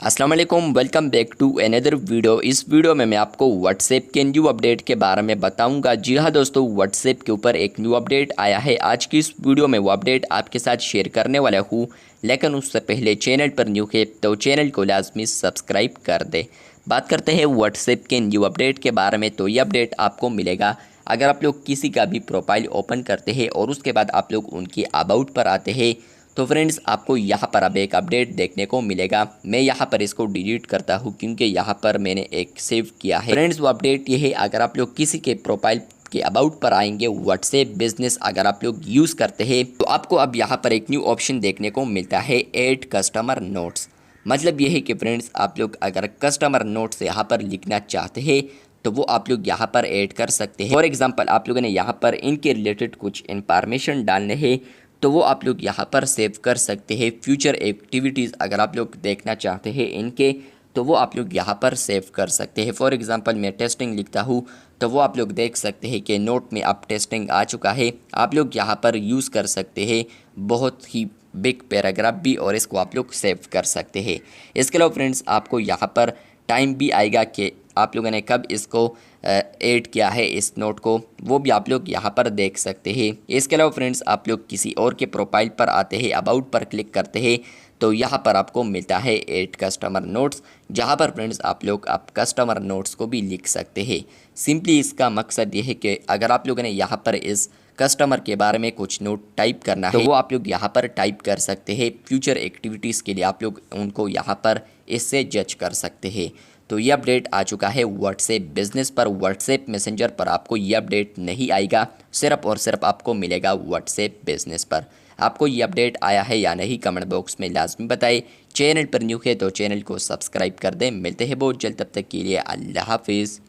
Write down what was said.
अस्सलाम वालेकुम, welcome back to another video. इस वीडियो में मैं आपको व्हाट्सएप के न्यू अपडेट के बारे में बताऊंगा। जी हाँ दोस्तों, व्हाट्सएप के ऊपर एक न्यू अपडेट आया है। आज की इस वीडियो में वो अपडेट आपके साथ शेयर करने वाला हूँ, लेकिन उससे पहले चैनल पर न्यू है तो चैनल को लाजमी सब्सक्राइब कर दे। बात करते हैं व्हाट्सएप के न्यू अपडेट के बारे में। तो ये अपडेट आपको मिलेगा अगर आप लोग किसी का भी प्रोफाइल ओपन करते हैं और उसके बाद आप लोग उनकी अबाउट पर आते हैं तो फ्रेंड्स आपको यहाँ पर अब एक अपडेट देखने को मिलेगा। मैं यहाँ पर इसको डिलीट करता हूँ क्योंकि यहाँ पर मैंने एक सेव किया है। फ्रेंड्स वो अपडेट ये है, अगर आप लोग किसी के प्रोफाइल के अबाउट पर आएंगे, व्हाट्सएप बिजनेस अगर आप लोग यूज़ करते हैं तो आपको अब यहाँ पर एक न्यू ऑप्शन देखने को मिलता है, ऐड कस्टमर नोट्स। मतलब ये है कि फ्रेंड्स आप लोग अगर कस्टमर नोट्स यहाँ पर लिखना चाहते हैं तो वो आप लोग यहाँ पर ऐड कर सकते हैं। फॉर एग्जांपल आप लोगों ने यहाँ पर इनके रिलेटेड कुछ इन्फॉर्मेशन डालने हैं तो वो आप लोग यहाँ पर सेव कर सकते हैं। फ्यूचर एक्टिविटीज़ अगर आप लोग देखना चाहते हैं इनके तो वो आप लोग यहाँ पर सेव कर सकते हैं। फॉर एग्जांपल मैं टेस्टिंग लिखता हूँ तो वो आप लोग देख सकते हैं कि नोट में अब टेस्टिंग आ चुका है। आप लोग यहाँ पर यूज़ कर सकते हैं बहुत ही बिग पैराग्राफ भी, और इसको आप लोग सेव कर सकते हैं। इसके अलावा फ्रेंड्स आपको यहाँ पर टाइम भी आएगा कि आप लोगों ने कब इसको ऐड किया है इस नोट को, वो भी आप लोग यहाँ पर देख सकते हैं। इसके अलावा फ्रेंड्स आप लोग किसी और के प्रोफाइल पर आते हैं, अबाउट पर क्लिक करते हैं तो यहाँ पर आपको मिलता है ऐड कस्टमर नोट्स, जहाँ पर फ्रेंड्स आप लोग आप कस्टमर नोट्स को भी लिख सकते हैं। सिंपली इसका मकसद ये है कि अगर आप लोगों ने यहाँ पर इस कस्टमर के बारे में कुछ नोट टाइप करना है तो वो आप लोग यहाँ पर टाइप कर सकते हैं। फ्यूचर एक्टिविटीज़ के लिए आप लोग उनको यहाँ पर इससे जज कर सकते हैं। तो ये अपडेट आ चुका है व्हाट्सएप बिजनेस पर। व्हाट्सएप मैसेंजर पर आपको ये अपडेट नहीं आएगा, सिर्फ और सिर्फ आपको मिलेगा व्हाट्सएप बिजनेस पर। आपको ये अपडेट आया है या नहीं कमेंट बॉक्स में लाजमी बताएं। चैनल पर न्यू है तो चैनल को सब्सक्राइब कर दें। मिलते हैं बहुत जल्द, तब तक के लिए अल्लाह हाफिज़।